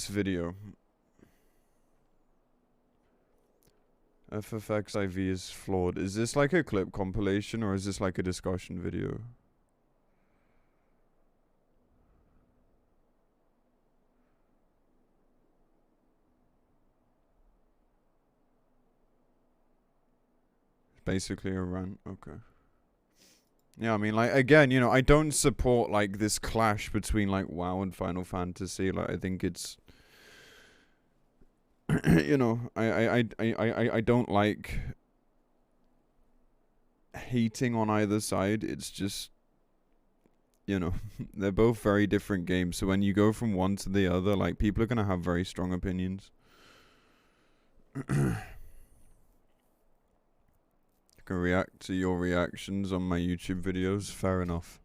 this video. FFXIV is flawed. Is this like a clip compilation or is this like a discussion video? Basically a rant. Okay. Yeah, I mean, like, again, you know, I don't support like this clash between like WoW and Final Fantasy. Like, I think it's, you know, I don't like hating on either side. It's just, you know, they're both very different games. So when you go from one to the other, like, people are gonna have very strong opinions. Can react to your reactions on my YouTube videos. Fair enough.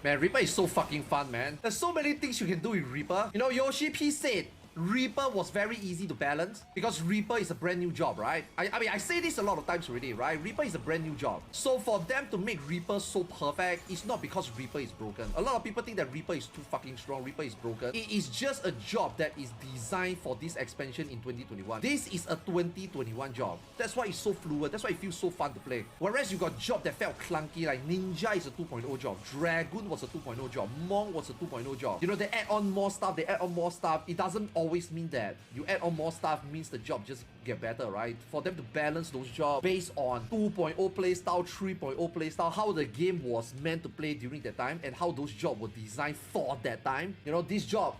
Man, Reaper is so fucking fun, man. There's so many things you can do with Reaper. You know, Yoshi P said Reaper was very easy to balance because Reaper is a brand new job, right? I mean, I say this a lot of times already, right? Reaper is a brand new job. So for them to make Reaper so perfect, it's not because Reaper is broken. A lot of people think that Reaper is too fucking strong, Reaper is broken. It is just a job that is designed for this expansion in 2021. This is a 2021 job. That's why it's so fluid. That's why it feels so fun to play. Whereas you got job that felt clunky, like Ninja is a 2.0 job, Dragoon was a 2.0 job, Monk was a 2.0 job. You know, they add on more stuff, they add on more stuff. It doesn't always mean that you add on more stuff means the job just get better, right? For them to balance those jobs based on 2.0 playstyle, 3.0 playstyle, how the game was meant to play during that time and how those jobs were designed for that time. You know, this job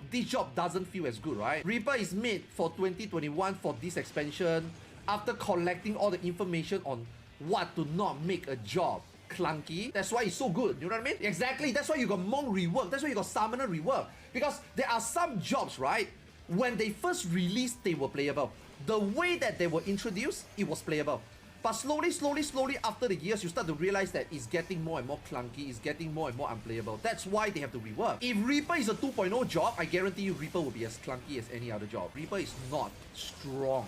doesn't feel as good, right? Reaper is made for 2021 for this expansion after collecting all the information on what to not make a job clunky. That's why it's so good. You know what I mean? Exactly. That's why you got Monk rework. That's why you got Summoner rework. Because there are some jobs, right? When they first released, they were playable. The way that they were introduced, it was playable. But slowly after the years, you start to realize that it's getting more and more clunky, it's getting more and more unplayable. That's why they have to rework. If Reaper is a 2.0 job, I guarantee you Reaper will be as clunky as any other job. Reaper is not strong.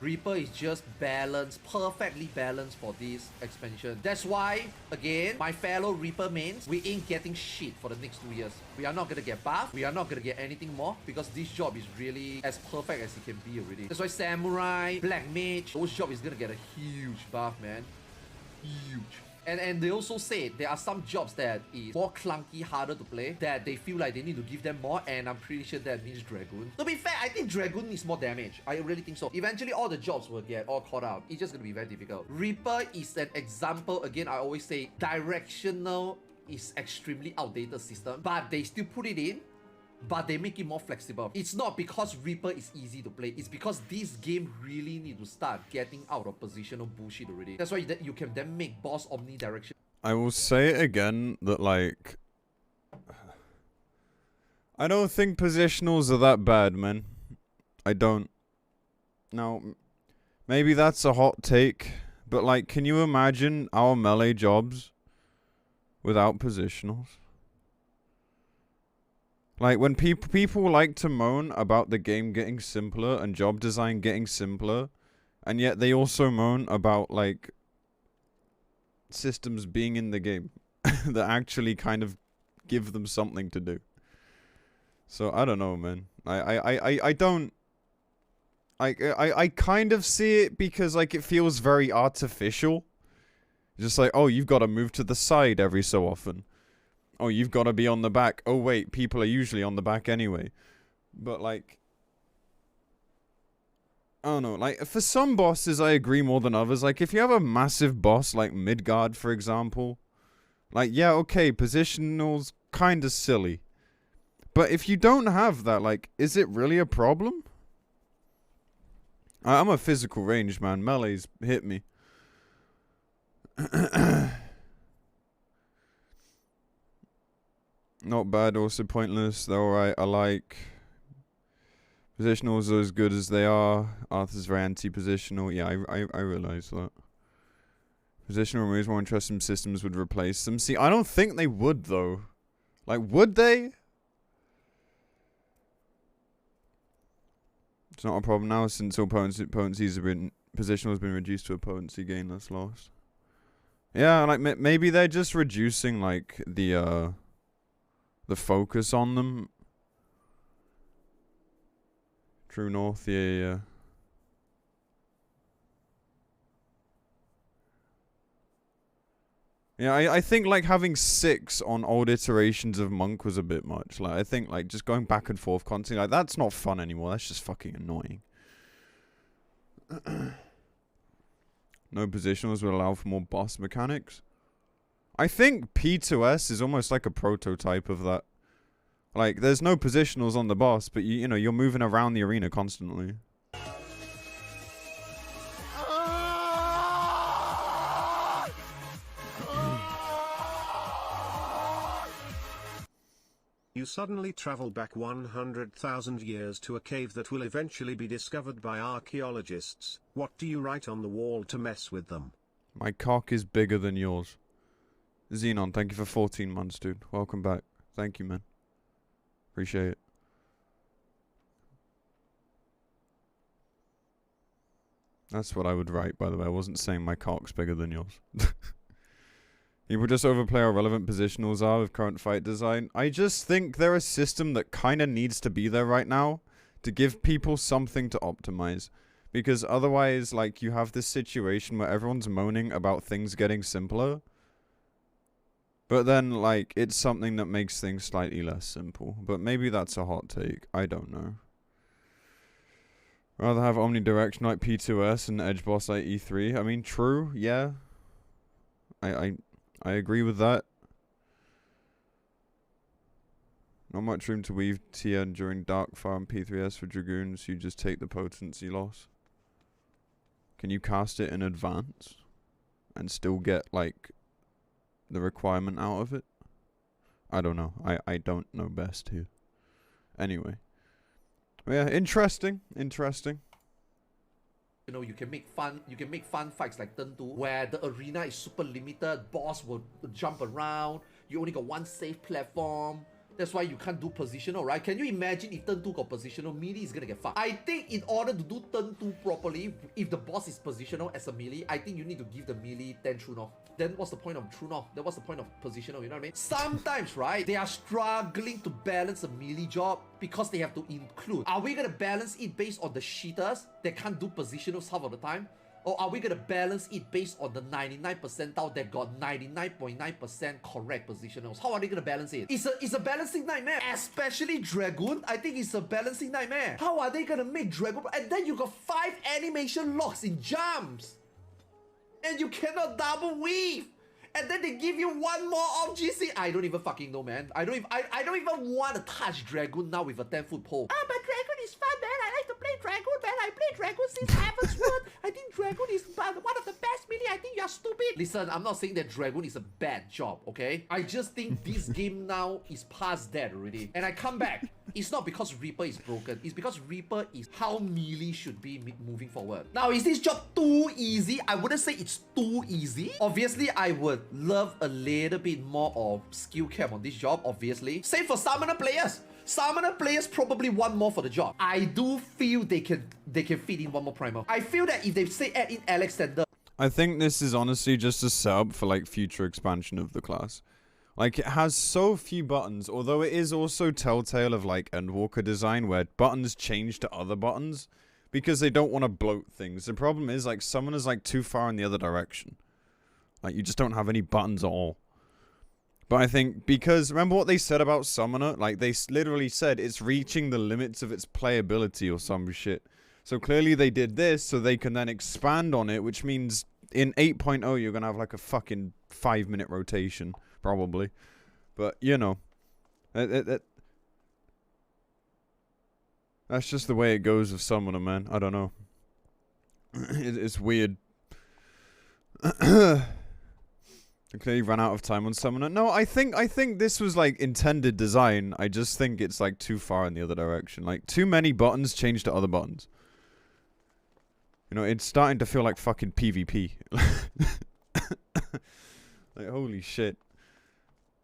Reaper is just balanced, perfectly balanced for this expansion. That's why, again, my fellow Reaper mains, we ain't getting shit for the next 2 years. We are not gonna get buff, we are not gonna get anything more because this job is really as perfect as it can be already. That's why Samurai, Black Mage, those jobs is gonna get a huge buff, man. Huge. And they also say there are some jobs that is more clunky, harder to play, that they feel like they need to give them more, and I'm pretty sure that means Dragoon. To be fair, I think Dragoon needs more damage. I really think so. Eventually, all the jobs will get all caught out. It's just gonna be very difficult. Reaper is an example. Again, I always say directional is extremely outdated system, but they still put it in. But they make it more flexible. It's not because Reaper is easy to play. It's because this game really need to start getting out of positional bullshit already. That's why you can then make boss omnidirection. I will say it again that, like, I don't think positionals are that bad, man. I don't. Now, maybe that's a hot take, but, like, can you imagine our melee jobs without positionals? Like, when people like to moan about the game getting simpler and job design getting simpler, and yet they also moan about, like, systems being in the game that actually kind of give them something to do. So, I don't know, man. I don't... I kind of see it because, like, it feels very artificial. Just like, oh, you've got to move to the side every so often. Oh, you've got to be on the back. Oh, wait, people are usually on the back anyway. But, like, I don't know. Like, for some bosses, I agree more than others. Like, if you have a massive boss, like Midgard, for example, like, yeah, okay, positional's kind of silly. But if you don't have that, like, is it really a problem? I'm a physical range, man. Melee's hit me. Not bad, also pointless. They're alright. I like positionals are as good as they are. Arthars very anti-positional. Yeah, I realize that. Positional removes more interesting systems would replace them. See, I don't think they would though. Like, would they? It's not a problem now since all potencies have been positional has been reduced to a potency gain that's lost. Yeah, like maybe they're just reducing like the focus on them. True North, yeah. Yeah, I think like having 6 on old iterations of Monk was a bit much. Like I think like just going back and forth constantly, like that's not fun anymore. That's just fucking annoying. No positionals would allow for more boss mechanics. I think P2S is almost like a prototype of that. Like there's no positionals on the boss, but you know, you're moving around the arena constantly. You suddenly travel back 100,000 years to a cave that will eventually be discovered by archaeologists. What do you write on the wall to mess with them? My cock is bigger than yours. Xenon, thank you for 14 months, dude. Welcome back. Thank you, man. Appreciate it. That's what I would write, by the way. I wasn't saying my cock's bigger than yours. People just overplay how relevant positionals are with current fight design. I just think they're a system that kind of needs to be there right now to give people something to optimize. Because otherwise, like, you have this situation where everyone's moaning about things getting simpler. But then, like, it's something that makes things slightly less simple. But maybe that's a hot take. I don't know. Rather have omnidirection like P2S and edge boss like E3. I mean, true, yeah. I agree with that. Not much room to weave TN during Darkfire and P3S for Dragoons. You just take the potency loss. Can you cast it in advance and still get, like, the requirement out of it? I don't know. I don't know best here. Anyway. Yeah, interesting. You know, you can make fun fights like Turn 2, where the arena is super limited, boss will jump around, you only got one safe platform. That's why you can't do positional, right? Can you imagine if Turn 2 got positional, melee is gonna get fucked. I think in order to do Turn 2 properly, if the boss is positional as a melee, I think you need to give the melee 10 True North. Then what's the point of True North? Then what's the point of positional, you know what I mean? Sometimes, right, they are struggling to balance a melee job because they have to include. Are we gonna balance it based on the cheaters that can't do positionals half of the time? Or are we gonna balance it based on the 99 percentile that got 99.9% correct positionals? How are they gonna balance it? It's a balancing nightmare. Especially Dragoon, I think it's a balancing nightmare. How are they gonna make Dragoon? And then you got 5 animation locks in jumps. And you cannot double weave. And then they give you one more off GC. I don't even fucking know, man. I don't even want to touch Dragoon now with a 10-foot pole. Ah, but Dragoon is fun, man. I like to play Dragoon, man. I play Dragoon since Heaven's Word. I think Dragoon is one of the best melee. I think you're stupid. Listen, I'm not saying that Dragoon is a bad job, okay? I just think this game now is past that already. And I come back. It's not because Reaper is broken. It's because Reaper is how melee should be moving forward. Now, is this job too easy? I wouldn't say it's too easy. Obviously, I would love a little bit more of skill cap on this job, obviously. Same for Summoner players. Summoner players probably want more for the job. I do feel they can fit in one more primer. I feel that if they say add in Alexander. I think this is honestly just a setup for like future expansion of the class. Like, it has so few buttons, although it is also telltale of, like, Endwalker design, where buttons change to other buttons, because they don't want to bloat things. The problem is, like, Summoner's, like, too far in the other direction. Like, you just don't have any buttons at all. But I think, because, remember what they said about Summoner? Like, they literally said it's reaching the limits of its playability or some shit. So clearly they did this, so they can then expand on it, which means in 8.0 you're gonna have, like, a fucking 5-minute rotation. Probably. But, you know. That's just the way it goes with Summoner, man. I don't know. It's weird. I clearly ran out of time on Summoner. No, I think this was, like, intended design. I just think it's, like, too far in the other direction. Like, too many buttons change to other buttons. You know, it's starting to feel like fucking PvP. Like, holy shit.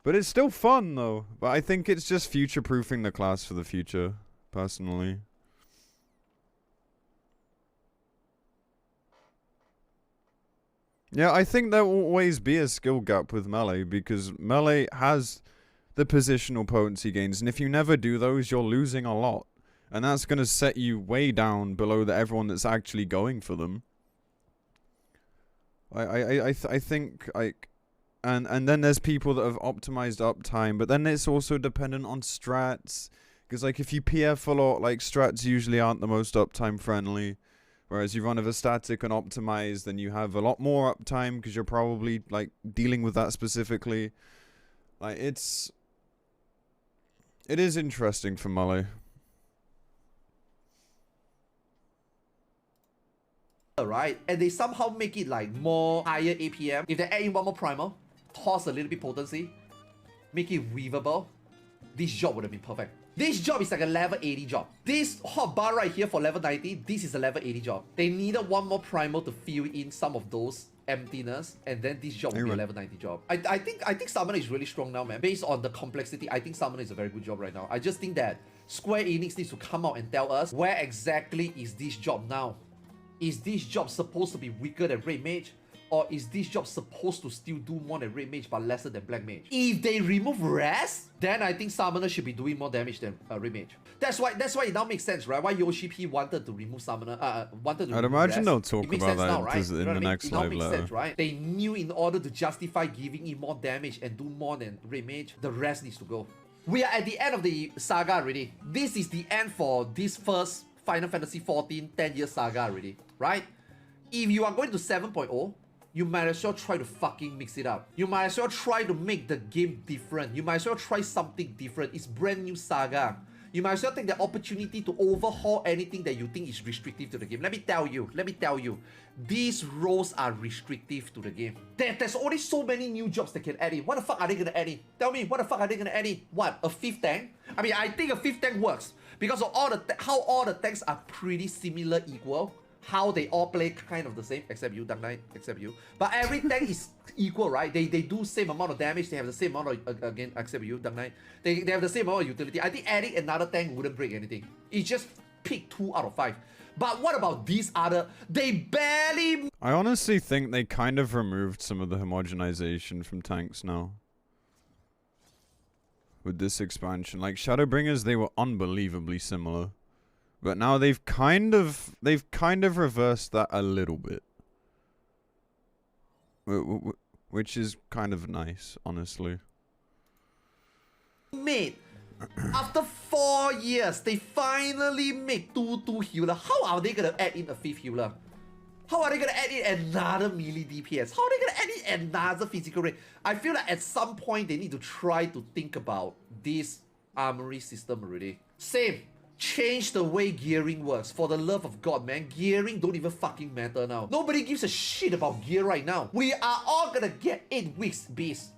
But it's still fun, though. But I think it's just future-proofing the class for the future, personally. Yeah, I think there will always be a skill gap with melee because melee has the positional potency gains, and if you never do those, you're losing a lot, and that's gonna set you way down below everyone that's actually going for them. I think like, and then there's people that have optimized uptime, but then it's also dependent on strats, because like if you PF a lot, like strats usually aren't the most uptime friendly. Whereas you run with a static and optimize, then you have a lot more uptime because you're probably like dealing with that specifically. Like it is interesting for melee. Right, and they somehow make it like more higher APM. If they add in one more primal, toss a little bit potency, make it weavable, this job would have been perfect. This job is like a level 80 job. This hot bar right here for level 90, this is a level 80 job. They needed one more primal to fill in some of those emptiness, and then this job will be a level 90 job. I think Summoner is really strong now, man. Based on the complexity, I think Summoner is a very good job right now. I just think that Square Enix needs to come out and tell us where exactly is this job now. Is this job supposed to be weaker than Red Mage? Or is this job supposed to still do more than Red Mage but lesser than Black Mage? If they remove rest, then I think Summoner should be doing more damage than Red Mage. That's why it now makes sense, right? Why Yoshi P wanted to remove Summoner, I'd imagine they'll talk about that now, right? in the next live letter. Sense, right? They knew in order to justify giving it more damage and do more than Red Mage, the rest needs to go. We are at the end of the saga already. This is the end for this first Final Fantasy XIV 10-year saga already, right? If you are going to 7.0, you might as well try to fucking mix it up. You might as well try to make the game different. You might as well try something different. It's brand new saga. You might as well take the opportunity to overhaul anything that you think is restrictive to the game. Let me tell you, these roles are restrictive to the game. There's only so many new jobs they can add in. What the fuck are they gonna add in? Tell me, what the fuck are they gonna add in? What, a 5th tank? I mean, I think a 5th tank works because of how all the tanks are pretty similar, equal. How they all play kind of the same, except you, Dark Knight, except you. But every tank is equal, right? They do same amount of damage, they have the same amount of, again, except you, Dark Knight. They have the same amount of utility. I think adding another tank wouldn't break anything. It just pick 2 out of 5. But what about these other, they barely... I honestly think they kind of removed some of the homogenization from tanks now. With this expansion. Like, Shadowbringers, they were unbelievably similar. But now they've kind of reversed that a little bit. Which is kind of nice, honestly. Made. After 4 years, they finally make 2 healer. How are they gonna add in a 5th healer? How are they gonna add in another melee DPS? How are they gonna add in another physical rate? I feel like at some point they need to try to think about this armory system already. Same. Change the way gearing works. For the love of God, man. Gearing don't even fucking matter now. Nobody gives a shit about gear right now. We are all gonna get 8 weeks base.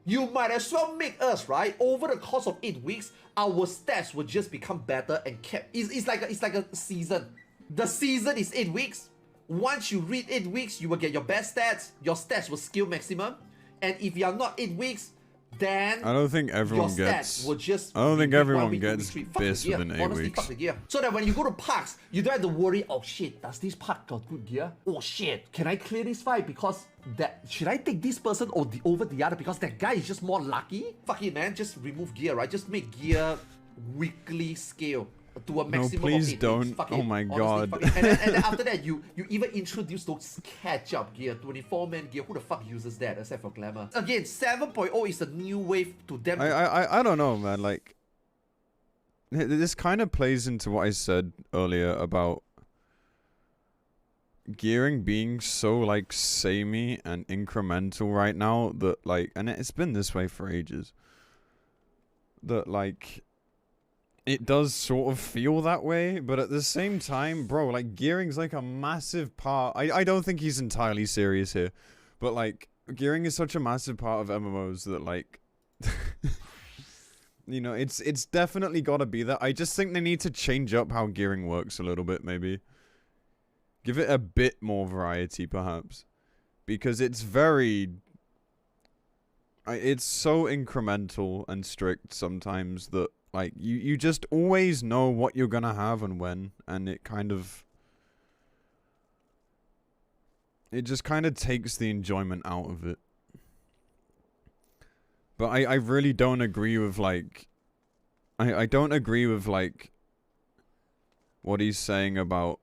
You might as well make us, right? Over the course of 8 weeks, our stats will just become better and kept. It's like a season. The season is 8 weeks. Once you reach 8 weeks, you will get your best stats. Your stats will skill maximum. And if you are not 8 weeks, then I don't think everyone gets. Will just I don't think everyone week, gets BIS within 8 Honestly, weeks. fuck the gear. So that when you go to parks, you don't have to worry. Oh shit, does this park got good gear? Oh shit, can I clear this fight because that? Should I take this person or over the other because that guy is just more lucky? Fuck it, man. Just remove gear, right? Just make gear weekly scale to a maximum. No, please of 8 don't. weeks. Fuck Oh it. my Honestly, God. fuck it. And then after that, you even introduce those catch-up gear, 24-man gear. Who the fuck uses that except for Glamour? Again, 7.0 is a new wave to them. I don't know, man. Like, this kind of plays into what I said earlier about gearing being so like samey and incremental right now that like, and it's been this way for ages. That like, it does sort of feel that way, but at the same time, bro, like, gearing's like a massive part. I don't think he's entirely serious here, but like, gearing is such a massive part of MMOs that like, you know, it's definitely gotta be that. I just think they need to change up how gearing works a little bit, maybe. Give it a bit more variety, perhaps. Because it's very... it's so incremental and strict sometimes that like, you just always know what you're gonna have and when, and it kind of... it just kind of takes the enjoyment out of it. But I really don't agree with, like, I don't agree with, like, what he's saying about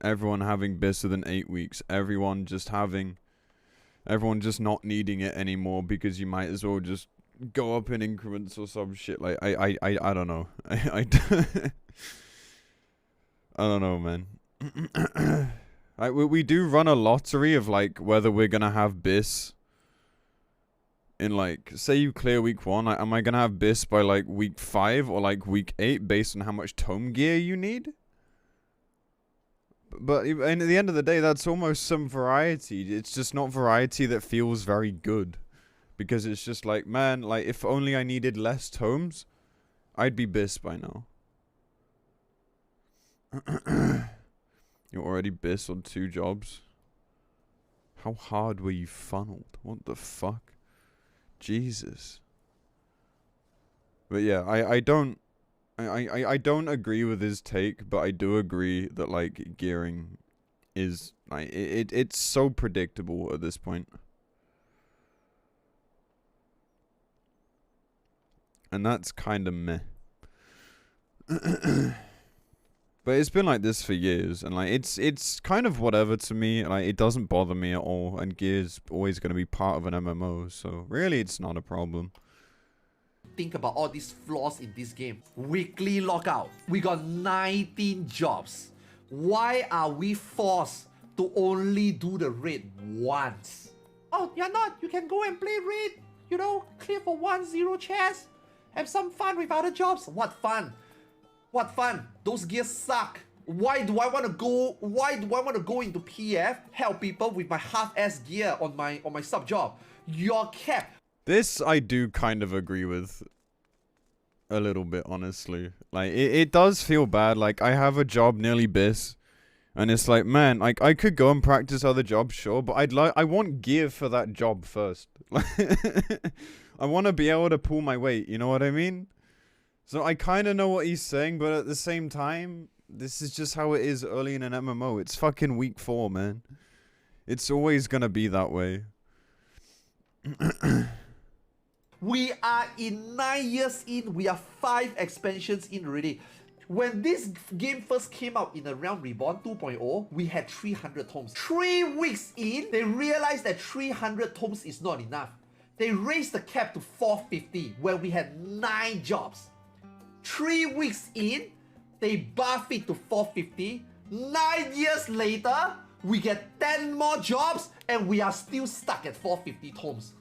everyone having BIS within 8 weeks. Everyone just not needing it anymore because you might as well just go up in increments or some shit. Like, I don't know. I don't know, man. We do run a lottery of, like, whether we're gonna have BIS in, like, say you clear week 1, am I gonna have BIS by, like, week 5 or, like, week 8 based on how much tome gear you need? But at the end of the day, that's almost some variety. It's just not variety that feels very good. Because it's just like, man, like, if only I needed less tomes, I'd be BIS by now. You're already BIS on 2 jobs? How hard were you funneled? What the fuck? Jesus. But yeah, I don't agree with his take, but I do agree that, like, gearing is, like, it's so predictable at this point. And that's kind of meh. But it's been like this for years, and, like, it's kind of whatever to me. Like, it doesn't bother me at all, and gear's always going to be part of an MMO, so really it's not a problem. Think about all these flaws in this game. Weekly lockout. We got 19 jobs. Why are we forced to only do the raid once? Oh, you're not. You can go and play raid. You know, clear for 1-0 chests. Have some fun with other jobs. What fun? What fun? Those gears suck. Why do I want to go? Why do I want to go into PF, help people with my half-ass gear on my sub job? You're capped. This I do kind of agree with a little bit, honestly. Like, it does feel bad. Like, I have a job nearly BIS, and it's like, man, like, I could go and practice other jobs, sure, but I want gear for that job first. I want to be able to pull my weight, you know what I mean? So I kind of know what he's saying, but at the same time, this is just how it is early in an MMO. It's fucking week 4, man. It's always gonna be that way. We are in 9 years in. We are 5 expansions in already. When this game first came out in the Realm Reborn 2.0, we had 300 tomes. 3 weeks in, they realized that 300 tomes is not enough. They raised the cap to 450 when we had 9 jobs. 3 weeks in, they buff it to 450. 9 years later, we get 10 more jobs and we are still stuck at 450 tomes.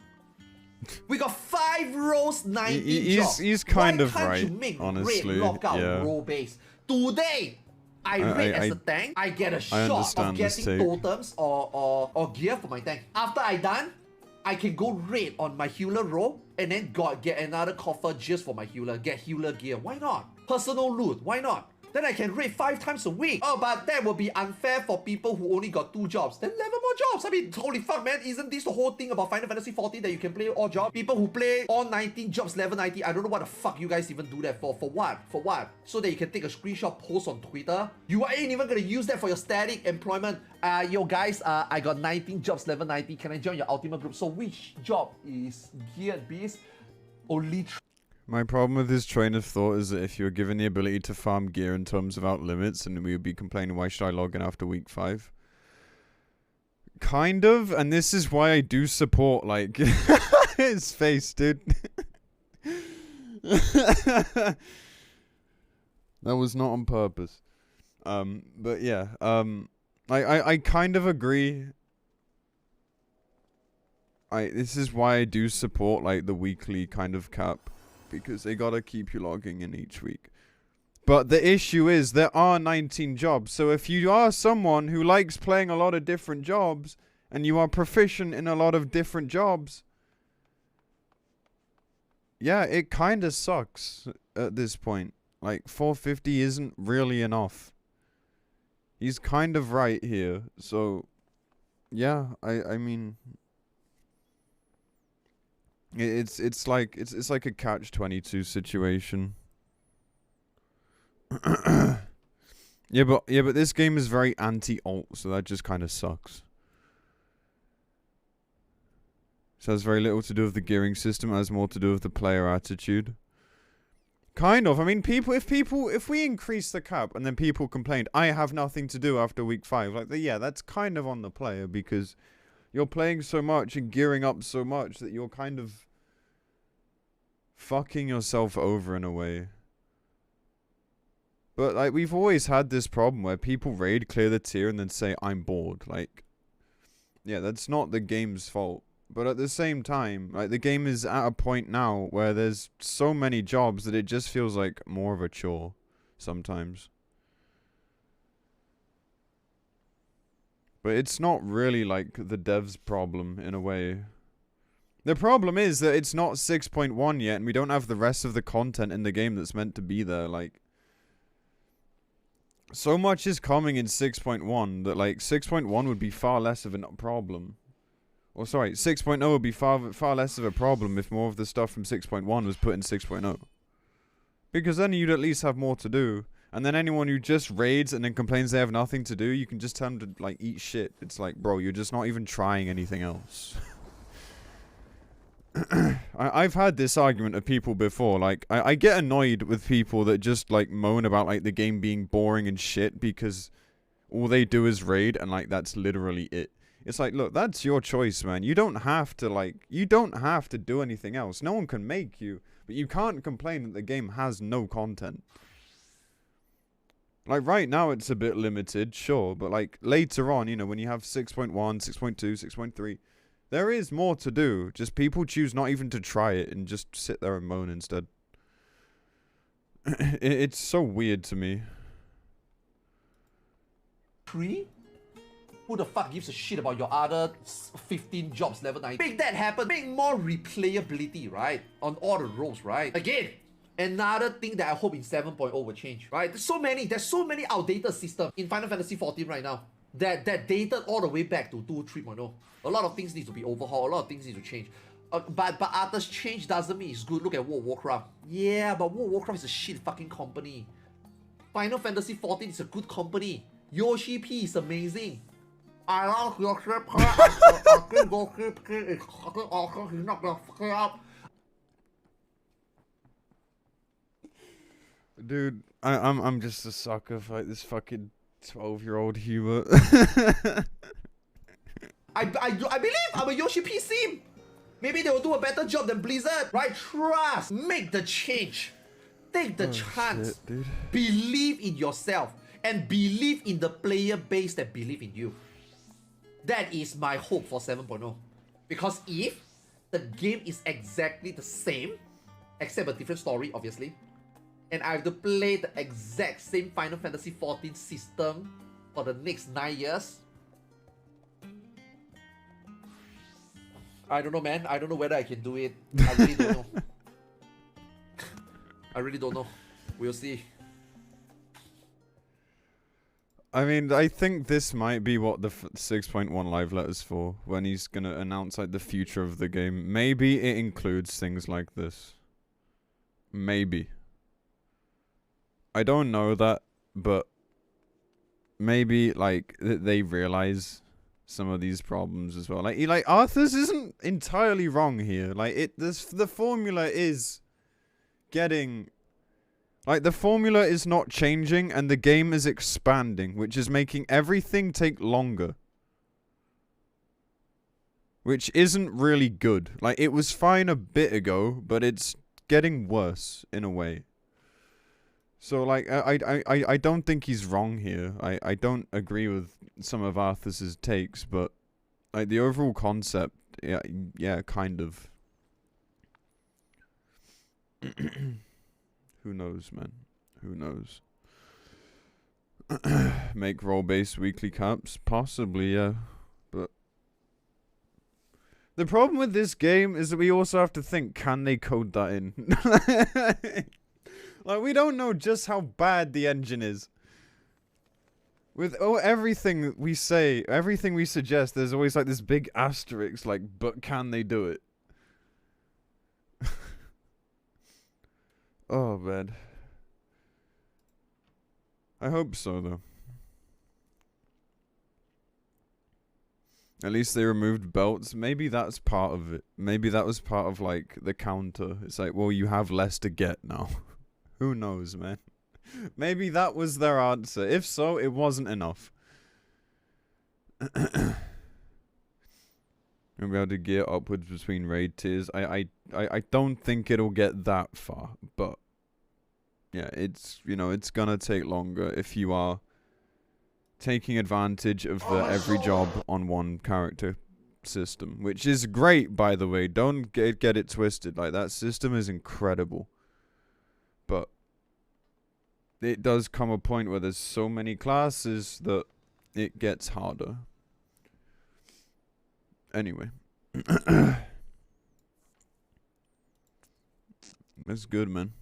We got 5 rows, 19 jobs. He's kind Why of can't right, you make honestly. raid lockout Yeah. row base? Today, I raid as a tank. I get a shot of getting totems or gear for my tank. After I done, I can go raid on my healer row and then get another coffer just for my healer. Get healer gear. Why not? Personal loot. Why not? Then I can raid 5 times a week. Oh, but that will be unfair for people who only got 2 jobs. Then 11 more jobs. I mean, holy fuck, man. Isn't this the whole thing about Final Fantasy XIV that you can play all jobs? People who play all 19 jobs, level 90. I don't know what the fuck you guys even do that for. For what? For what? So that you can take a screenshot, post on Twitter? You ain't even gonna use that for your static employment. Yo guys, I got 19 jobs, level 90. Can I join your ultimate group? So which job is geared beast? Only My problem with his train of thought is that if you were given the ability to farm gear in terms without limits, and we would be complaining, why should I log in after week 5? Kind of, and this is why I do support, like, his face, dude. That was not on purpose. But yeah, I kind of agree. This is why I do support, like, the weekly kind of cap. Because they gotta keep you logging in each week. But the issue is there are 19 jobs. So if you are someone who likes playing a lot of different jobs and you are proficient in a lot of different jobs, yeah, it kind of sucks at this point. Like, 450 isn't really enough. He's kind of right here. So, yeah, I mean... It's like a catch-22 situation. Yeah, but this game is very anti-alt, so that just kind of sucks. This has very little to do with the gearing system. It has more to do with the player attitude. Kind of. I mean, if we increase the cap and then people complained, I have nothing to do after week 5. Like, yeah, that's kind of on the player because you're playing so much and gearing up so much that you're kind of fucking yourself over in a way. But, like, we've always had this problem where people raid, clear the tier, and then say, I'm bored. Like, yeah, that's not the game's fault. But at the same time, like, the game is at a point now where there's so many jobs that it just feels like more of a chore sometimes. But it's not really, like, the devs' problem in a way. The problem is that it's not 6.1 yet, and we don't have the rest of the content in the game that's meant to be there. Like, so much is coming in 6.1 that, like, 6.1 would be far less of a problem. Or sorry, 6.0 would be far less of a problem if more of the stuff from 6.1 was put in 6.0. Because then you'd at least have more to do. And then anyone who just raids and then complains they have nothing to do, you can just tell them to, like, eat shit. It's like, bro, you're just not even trying anything else. I've had this argument of people before. Like, I get annoyed with people that just, like, moan about, like, the game being boring and shit because all they do is raid and, like, that's literally it. It's like, look, that's your choice, man. You don't have to, like, you don't have to do anything else. No one can make you. But you can't complain that the game has no content. Like, right now it's a bit limited, sure. But, like, later on, you know, when you have 6.1, 6.2, 6.3, there is more to do. Just people choose not even to try it and just sit there and moan instead. It's so weird to me. 3? Who the fuck gives a shit about your other 15 jobs level 9? Make that happen. Make more replayability, right? On all the roles, right? Again, another thing that I hope in 7.0 will change, right? There's so many outdated systems in Final Fantasy XIV right now that dated all the way back to 3.0. A lot of things need to be overhauled. A lot of things need to change. But Arthars change doesn't mean it's good. Look at World of Warcraft. Yeah, but World of Warcraft is a shit fucking company. Final Fantasy XIV is a good company. Yoshi P is amazing. I love Yoshi P. I think Yoshi P is fucking awesome. He's not gonna fuck it up. Dude, I'm just a sucker for, like, this fucking 12-year-old humor. I believe I'm a Yoshi P sim. Maybe they will do a better job than Blizzard, right? Trust. Make the change. Take the chance. Shit, dude. Believe in yourself. And believe in the player base that believe in you. That is my hope for 7.0. Because if the game is exactly the same, except a different story, obviously, and I have to play the exact same Final Fantasy XIV system for the next 9 years, I don't know, man. I don't know whether I can do it. I really don't know. I really don't know. We'll see. I mean, I think this might be what the 6.1 live letter's for, when he's gonna announce, like, the future of the game. Maybe it includes things like this. Maybe. I don't know that, but maybe, like, they realize some of these problems as well. Like, Arthars isn't entirely wrong here. Like, the formula is getting... Like, the formula is not changing, and the game is expanding, which is making everything take longer. Which isn't really good. Like, it was fine a bit ago, but it's getting worse, in a way. So, like, I don't think he's wrong here. I don't agree with some of Arthur's takes, but, like, the overall concept, yeah, kind of. Who knows, man? Who knows? Make role-based weekly caps? Possibly, yeah. But the problem with this game is that we also have to think, can they code that in? Like, we don't know just how bad the engine is. With everything we say, everything we suggest, there's always, like, this big asterisk, like, but can they do it? Oh, man. I hope so, though. At least they removed belts. Maybe that's part of it. Maybe that was part of, like, the counter. It's like, well, you have less to get now. Who knows, man? Maybe that was their answer. If so, it wasn't enough. You'll be able to gear upwards between raid tiers. I don't think it'll get that far, but yeah, it's, you know, it's gonna take longer if you are taking advantage of the every job on one character system, which is great, by the way. Don't get it twisted. Like, that system is incredible, but it does come a point where there's so many classes that it gets harder. Anyway. That's good, man.